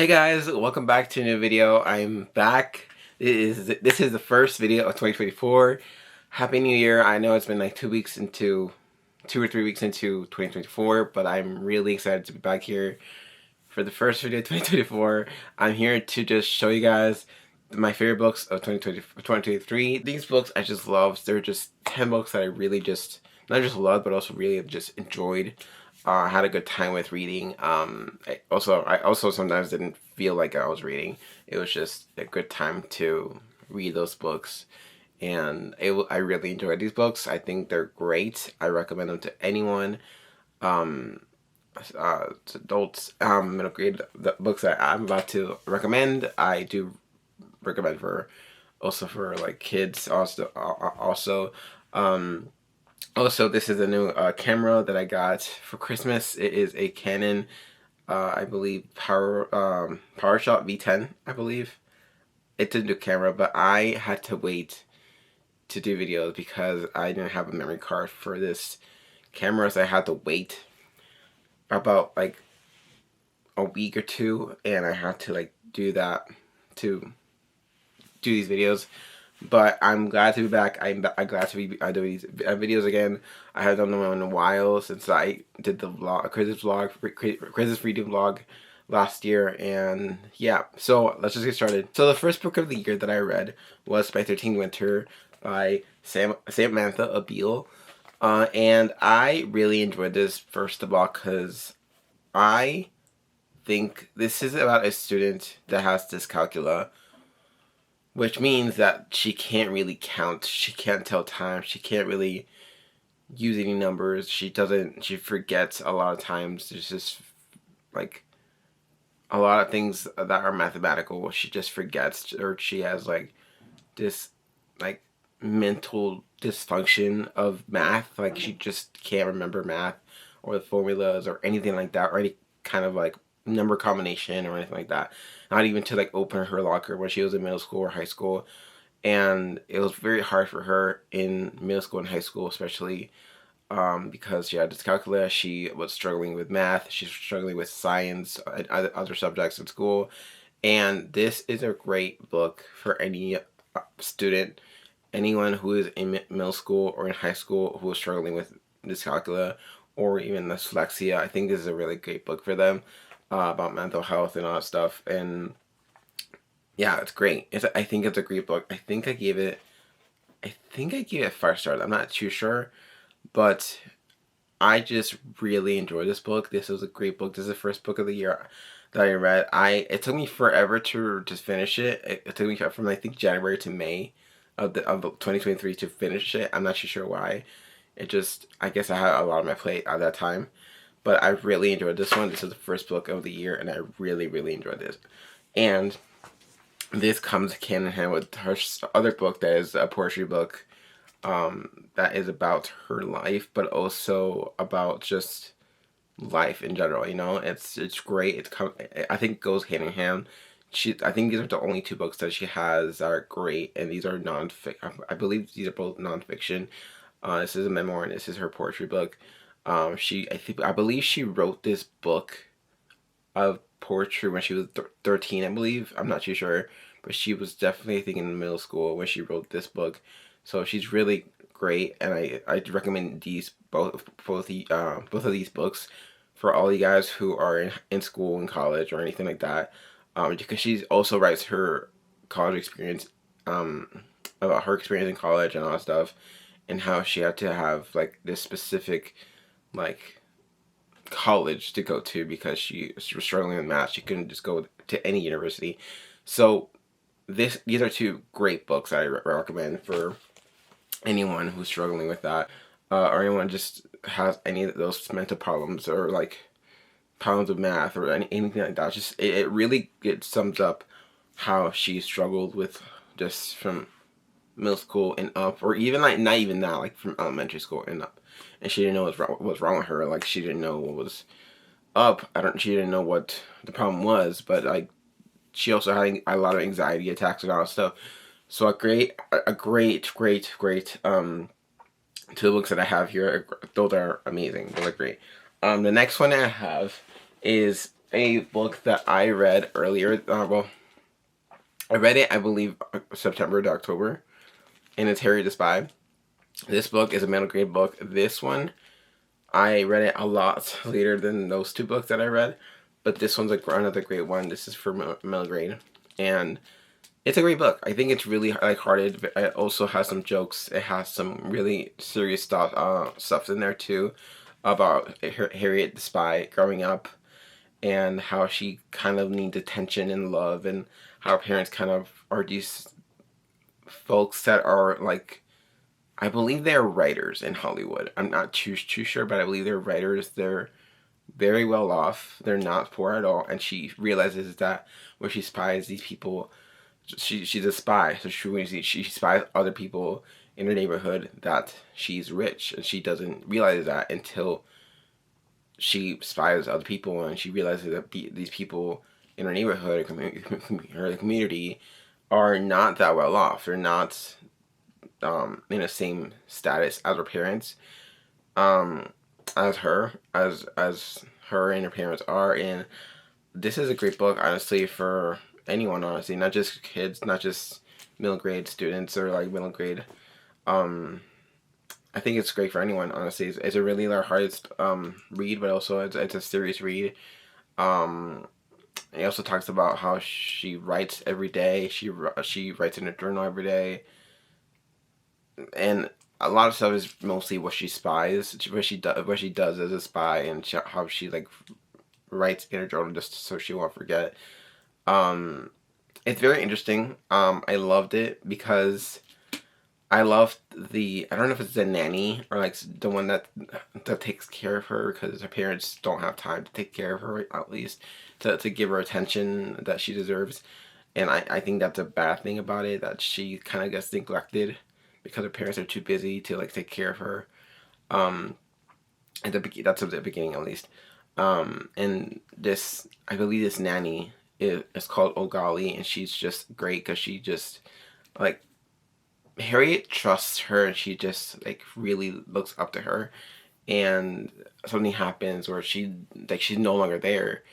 guys, welcome back to a new video. I'm back. This is the first video of 2024. Happy New Year. I know it's been like 2 or 3 weeks into 2024, but I'm really excited to be back here for the first video of 2024. I'm here to just show you guys my favorite books of 2023. These books I just love. They're just 10 books that I really just, not just loved, but also really just enjoyed. I had a good time with reading. I also sometimes didn't feel like I was reading. It was just a good time to read those books, and I really enjoyed these books. I think they're great. I recommend them to anyone, to adults, middle grade. The books that I'm about to recommend, I do recommend for like kids. Also, this is a new camera that I got for Christmas. It is a Canon, I believe, PowerShot V10, I believe. It's a new camera, but I had to wait to do videos because I didn't have a memory card for this camera, so I had to wait about like a week or two, and I had to like do that to do these videos. But I'm glad to be back. I'm glad to be doing these videos again. I haven't done them in a while since I did the vlog, Chris's reading vlog last year. And yeah, so let's just get started. So the first book of the year that I read was By 13 Winter by Samantha Abil. And I really enjoyed this, first of all, because I think this is about a student that has dyscalculia, which means that she can't really count, she can't tell time, she can't really use any numbers, she forgets a lot of times. There's just like a lot of things that are mathematical, she just forgets, or she has like this like mental dysfunction of math, like she just can't remember math or the formulas or anything like that, or any kind of like number combination or anything like that. Not even to like open her locker when she was in middle school or high school. And it was very hard for her in middle school and high school, especially because she had dyscalculia. She was struggling with math, she's struggling with science and other subjects in school. And this is a great book for any student, anyone who is in middle school or in high school who is struggling with dyscalculia or even dyslexia. I think this is a really great book for them. About mental health and all that stuff. And yeah, it's great. I think it's a great book. I think I gave it 5 stars. I'm not too sure, but I just really enjoyed this book. This was a great book. This is the first book of the year that I read. It took me forever to just finish it. It took me from I think January to May of 2023 to finish it. I'm not too sure why. I guess I had a lot on my plate at that time. But I really enjoyed this one. This is the first book of the year, and I really, really enjoyed this. And this comes hand in hand with her other book that is a poetry book that is about her life, but also about just life in general. You know, it's great. I think it goes hand in hand. I think these are the only 2 books that she has that are great, and these are non-fiction. I believe these are both non-fiction. This is a memoir, and this is her poetry book. I believe she wrote this book of poetry when she was 13, I believe. I'm not too sure, but she was definitely, I think, in middle school when she wrote this book. So she's really great, and I recommend both of these books for all you guys who are in school and college or anything like that. Because she also writes her college experience, about her experience in college and all that stuff, and how she had to have like this specific like college to go to because she was struggling with math. She couldn't just go to any university. So these are 2 great books I recommend for anyone who's struggling with that, or anyone just has any of those mental problems or like problems with math or anything like that. Just it really sums up how she struggled with just from middle school and up, or even like not even that, like from elementary school and up. And she didn't know what was wrong with her. Like she didn't know what was up. She didn't know what the problem was. But like she also had a lot of anxiety attacks and all that stuff. So a great 2 books that I have here. Those are amazing. Those are great. The next one I have is a book that I read earlier. I read it, I believe, September to October, and it's Harriet the Spy. This book is a middle grade book. This one, I read it a lot later than those two books that I read, but this one's another great one. This is for middle grade, and it's a great book. I think it's really lighthearted. It also has some jokes. It has some really serious stuff in there too, about Harriet the Spy growing up, and how she kind of needs attention and love, and how her parents kind of are these folks that are like, I believe they're writers in Hollywood. I'm not too sure, but I believe they're writers. They're very well off. They're not poor at all, and she realizes that when she spies these people, she's a spy. So she spies other people in her neighborhood that she's rich, and she doesn't realize that until she spies other people, and she realizes that these people in her neighborhood, her community, are not that well off. They're not in the same status as her parents, um, as her and her parents are. And this is a great book, honestly, for anyone, honestly, not just kids, not just middle grade students or like middle grade. Um, I think it's great for anyone, honestly. It's a really lighthearted read, but also it's a serious read. Um, it also talks about how she writes every day. She writes in a journal every day, and a lot of stuff is mostly what she spies, what she does as a spy, and how she like writes in her journal just so she won't forget. Um, it's very interesting. I loved it because I loved I don't know if it's the nanny or like the one that takes care of her, because her parents don't have time to take care of her, at least to give her attention that she deserves. And I think that's a bad thing about it, that she kind of gets neglected because her parents are too busy to like take care of her. Um, that's at the beginning, at least. And this, I believe this nanny is called Ogali, and she's just great because she just like, Harriet trusts her, and she just like really looks up to her. And something happens where she's no longer there,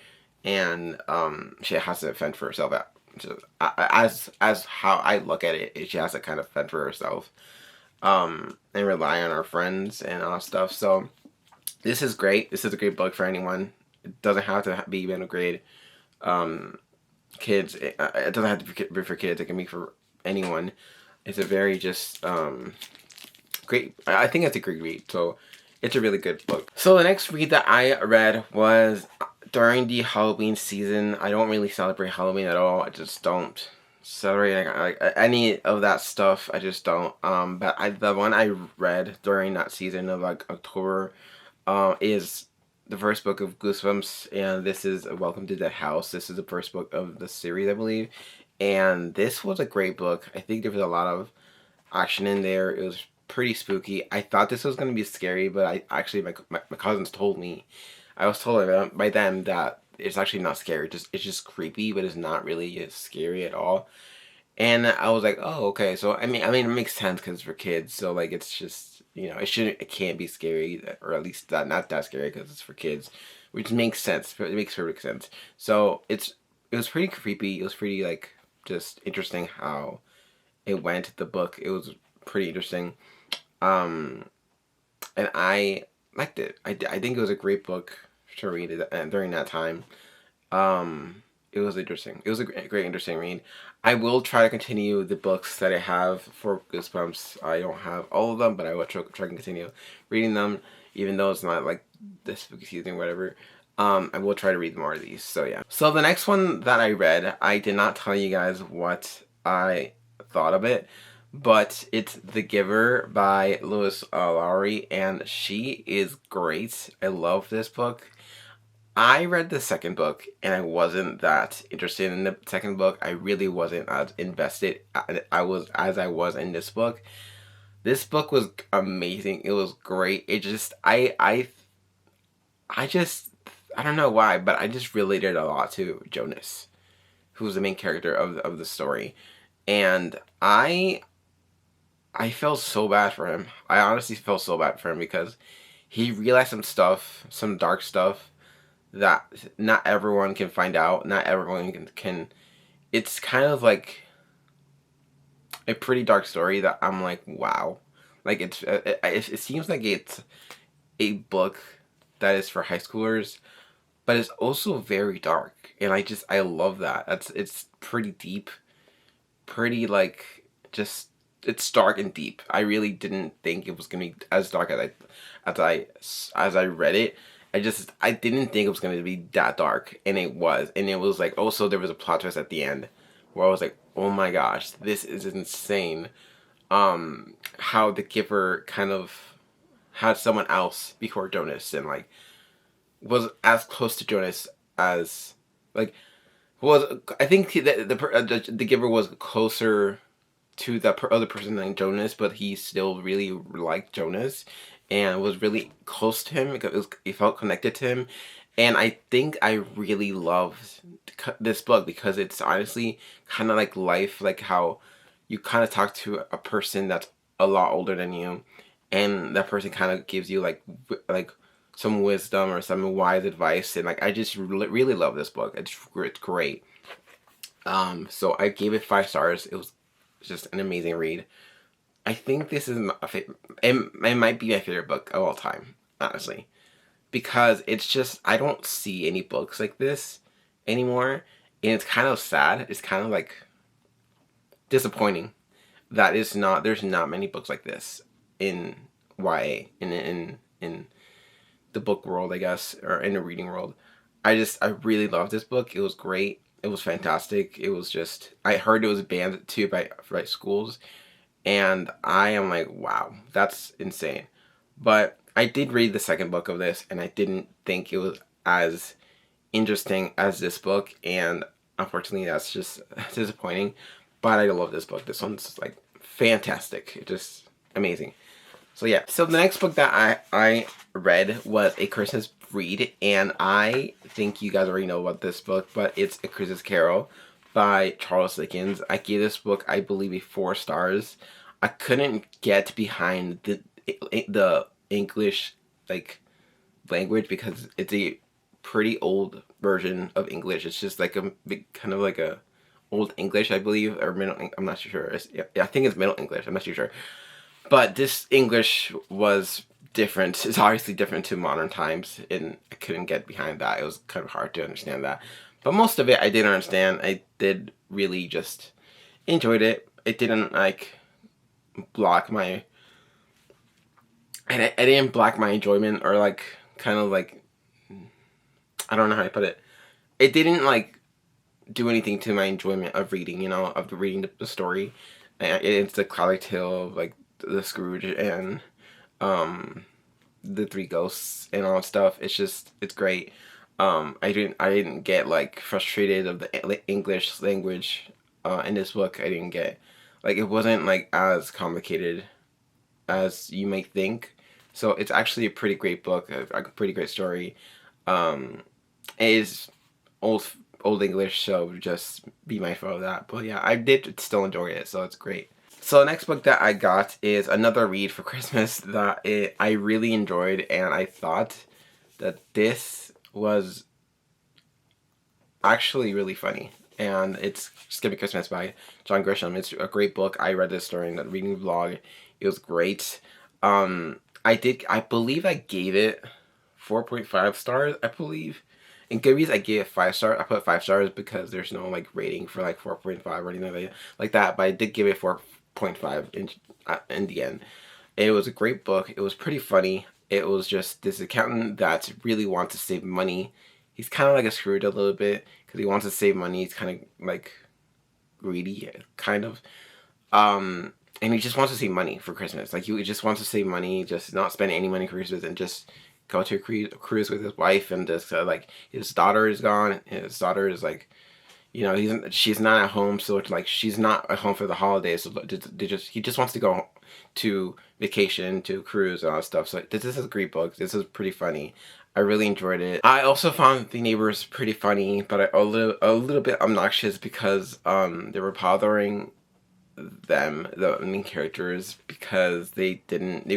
and she has to fend for herself out. So, as how I look at it, she has to kind of fend for herself, and rely on her friends and all stuff. So this is great. This is a great book for anyone. It doesn't have to be middle grade. Um, Kids. It doesn't have to be for kids. It can be for anyone. It's a very just great. I think it's a great read. So it's a really good book. So the next read that I read was during the Halloween season. I don't really celebrate Halloween at all. I just don't celebrate like any of that stuff. I just don't. But the one I read during that season of like October, is the first book of Goosebumps, and this is Welcome to the House. This is the first book of the series, I believe. And this was a great book. I think there was a lot of action in there. It was pretty spooky. I thought this was going to be scary, but I actually, my cousins told me, I was told by them that it's actually not scary. It's just creepy, but it's not really scary at all. And I was like, oh, okay. So I mean, it makes sense because it's for kids. So like, it's just, it can't be scary, or at least not that scary because it's for kids, which makes sense. It makes perfect sense. So it was pretty creepy. It was pretty like just interesting how it went. The book, it was pretty interesting, um, and I liked it. I think it was a great book to read during that time. It was interesting. It was a great interesting read. I will try to continue the books that I have for Goosebumps. I don't have all of them, but I will try to continue reading them, even though it's not like this spooky season or whatever. I will try to read more of these. So yeah. So the next one that I read, I did not tell you guys what I thought of it, but it's The Giver by Lois Lowry, and she is great. I love this book. I read the second book, and I wasn't that interested in the second book. I really wasn't as invested I was as I was in this book. This book was amazing. It was great. It just I just I don't know why, but I just related a lot to Jonas, who's the main character of the story. And I felt so bad for him. I honestly felt so bad for him because he realized some stuff, some dark stuff that not everyone can find out. Not everyone can. It's kind of like a pretty dark story that I'm like, wow. Like it seems like it's a book that is for high schoolers, but it's also very dark, and I love that. It's pretty deep, pretty like just it's dark and deep. I really didn't think it was gonna be as dark as I read it. I didn't think it was gonna be that dark, and it was. And it was like also there was a plot twist at the end where I was like, oh my gosh, this is insane. How the giver kind of had someone else before Jonas, and like was as close to Jonas as like was. I think the giver was closer to the other person than Jonas, but he still really liked Jonas and was really close to him because he felt connected to him. And I think I really loved this book because it's honestly kind of like life, like how you kind of talk to a person that's a lot older than you, and that person kind of gives you like some wisdom or some wise advice. And like I just really love this book. It's great. So I gave it 5 stars. It was just an amazing read. I think this is it might be my favorite book of all time, honestly, because it's just I don't see any books like this anymore, and it's kind of sad. It's kind of like disappointing that there's not many books like this in YA in the book world, I guess, or in the reading world. I really love this book. It was great. It was fantastic. It was just I heard it was banned too by schools, and I am like, wow, that's insane. But I did read the second book of this, and I didn't think it was as interesting as this book, and unfortunately, that's just disappointing. But I love this book. This one's like fantastic. It's just amazing. So yeah. So the next book that I read was A Christmas Read, and I think you guys already know about this book, but it's A Christmas Carol by Charles Dickens. I gave this book, I believe, 4 stars. I couldn't get behind the English like language because it's a pretty old version of English. It's just like a big kind of like a old English, I believe, or middle. I'm not too sure. Yeah, I think it's Middle English. I'm not too sure. But this English was different. It's obviously different to modern times, and I couldn't get behind that. It was kind of hard to understand that. But most of it I did understand. I did really just enjoyed it. It didn't like block my. I didn't block my enjoyment or like kind of like I don't know how to put it. It didn't like do anything to my enjoyment of reading. Of reading the story. It's the classic tale of like the Scrooge and the 3 ghosts and all that stuff. It's great. I didn't get like frustrated of the English language in this book. I didn't get like it wasn't like as complicated as you may think. So it's actually a pretty great book, a pretty great story. It is old English, so just be mindful of that. But yeah, I did still enjoy it, so it's great. So the next book that I got is another read for Christmas that I really enjoyed, and I thought that this was actually really funny. And it's Skipping Christmas by John Grisham. It's a great book. I read this during the reading vlog. It was great. I believe I gave it 4.5 stars, I believe. In Goodreads, I gave it 5 stars. I put 5 stars because there's no like rating for like 4.5 or anything like that. But I did give it 4.5 in the end. It was a great book. It was pretty funny. It was just this accountant that really wants to save money. He's kind of like a Scrooge a little bit because he wants to save money. He's kind of like greedy, kind of. And he just wants to save money for Christmas. Like he just wants to save money, just not spend any money for Christmas, and just go to a cruise with his wife. And just like his daughter is gone. His daughter is like, she's not at home, so it's like she's not at home for the holidays. So he just wants to go to vacation, to cruise and all that stuff. So this is a great book. This is pretty funny. I really enjoyed it. I also found the neighbors pretty funny, but a little bit obnoxious because they were bothering them, the main characters, because they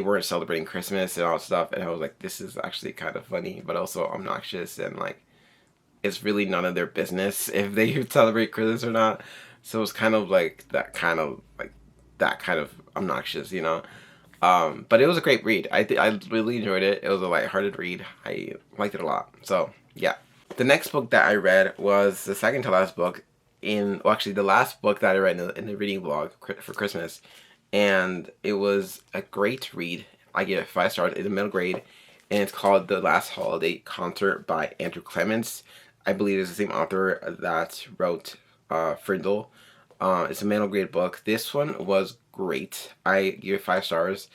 weren't celebrating Christmas and all that stuff. And I was like, this is actually kind of funny, but also obnoxious and like it's really none of their business if they celebrate Christmas or not. So it's kind of like that kind of obnoxious, you know. But it was a great read. I really enjoyed it. It was a lighthearted read. I liked it a lot. So yeah. The next book that I read was the second to last book well, actually the last book that I read in the reading vlog for Christmas, and it was a great read. I give it 5 stars. It's a middle grade, and it's called The Last Holiday Concert by Andrew Clements. I believe it's the same author that wrote Frindle. It's a middle grade book. This one was great. I give it 5 stars.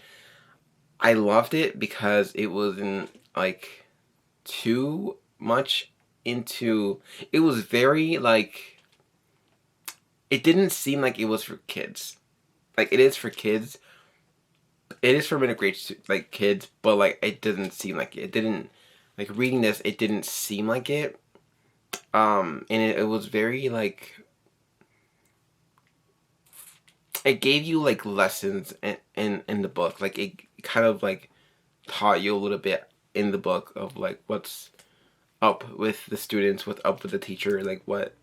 I loved it because it wasn't like too much into. It was very like. It didn't seem like it was for kids. Like it is for kids. It is for middle grade like kids, but like it didn't seem like it. It didn't like reading this. It didn't seem like it. And it was very like. It gave you like lessons in the book. Like it kind of like taught you a little bit in the book of like what's up with the students, what's up with the teacher, like what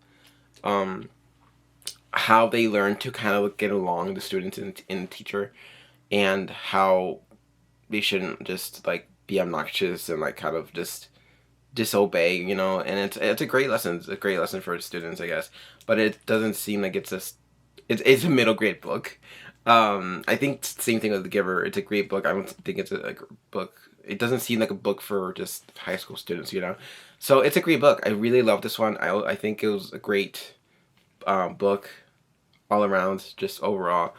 how they learn to kind of get along, the students and the teacher, and how they shouldn't just like be obnoxious and like kind of just disobey, you know. And it's a great lesson. It's a great lesson for students, I guess. But it doesn't seem like it's a middle grade book. I think same thing with The Giver. It's a great book. I don't think it's a book. It doesn't seem like a book for just high school students, you know. So it's a great book. I really love this one. I think it was a great book all around, just overall.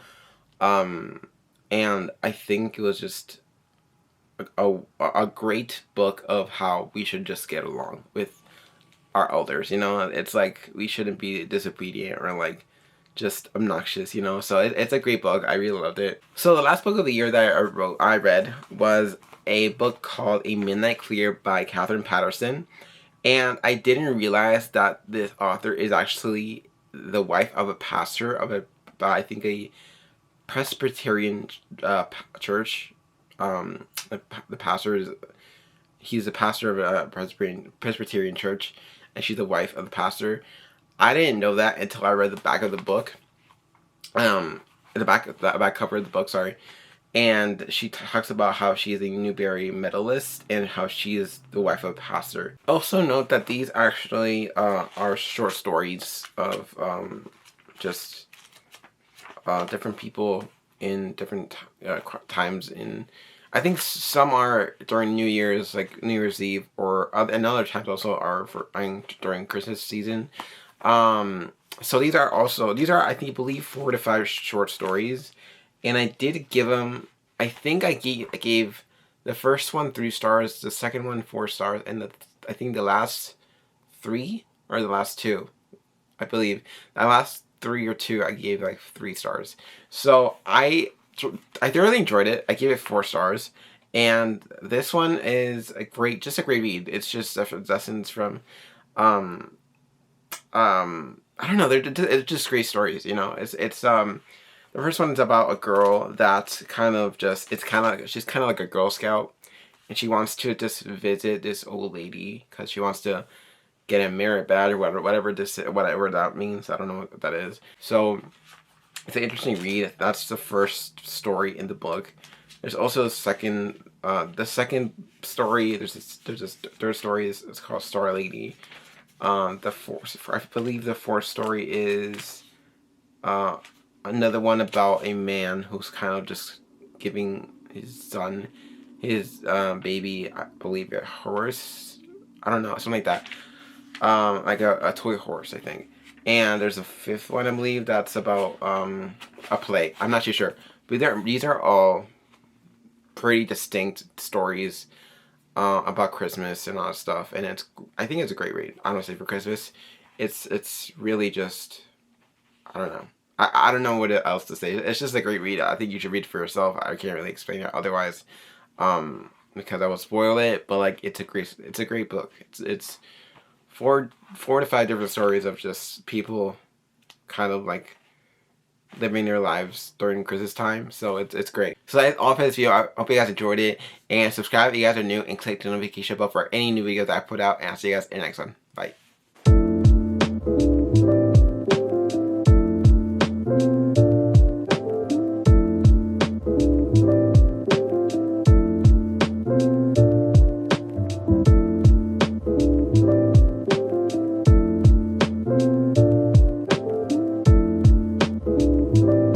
And I think it was just a great book of how we should just get along with our elders, you know. It's like we shouldn't be disobedient or like just obnoxious, you know. So it's a great book. I really loved it. So the last book of the year that I read was a book called A Midnight Clear by Catherine Patterson. And I didn't realize that this author is actually the wife of a pastor of I think a Presbyterian church. The pastor he's the pastor of a Presbyterian church, and she's the wife of the pastor. I didn't know that until I read the back of the book. The back cover of the book, sorry. And she talks about how she is a Newbery medalist and how she is the wife of a pastor. Also note that these actually are short stories of just different people in different times in. I think some are during New Year's, like New Year's Eve, and other times also are during Christmas season. So these are I believe 4 to 5 short stories, and I did give them. I think I gave the first one 3 stars, the second one 4 stars, and I think the last 3 or the last 2, I believe the last 3 or 2 I gave like 3 stars. So I thoroughly enjoyed it. I gave it 4 stars, and this one is just a great read. It's just lessons from I don't know. It's just great stories, you know. It's the first one is about a girl that's kind of just she's kind of like a Girl Scout, and she wants to just visit this old lady because she wants to get a merit badge or whatever that means. I don't know what that is. So it's an interesting read. That's the first story in the book. There's also the second story. There's a third story. It's called Star Lady. I believe the fourth story is another one about a man who's kind of just giving his son, his baby, I believe a horse. I don't know, something like that. Like a toy horse, I think. And there's a fifth one, I believe, that's about a play. I'm not too sure, but these are all pretty distinct stories about Christmas and all that stuff. And I think it's a great read, honestly, for Christmas. It's really just, I don't know. I don't know what else to say. It's just a great read. I think you should read it for yourself. I can't really explain it otherwise, because I will spoil it. But like, it's a great book. It's 4 to 5 different stories of just people kind of like living their lives during Christmas time. So it's great. So that's all for this video. I hope you guys enjoyed it, and subscribe if you guys are new, and click the notification bell for any new videos that I put out, and I'll see you guys in the next one. Bye.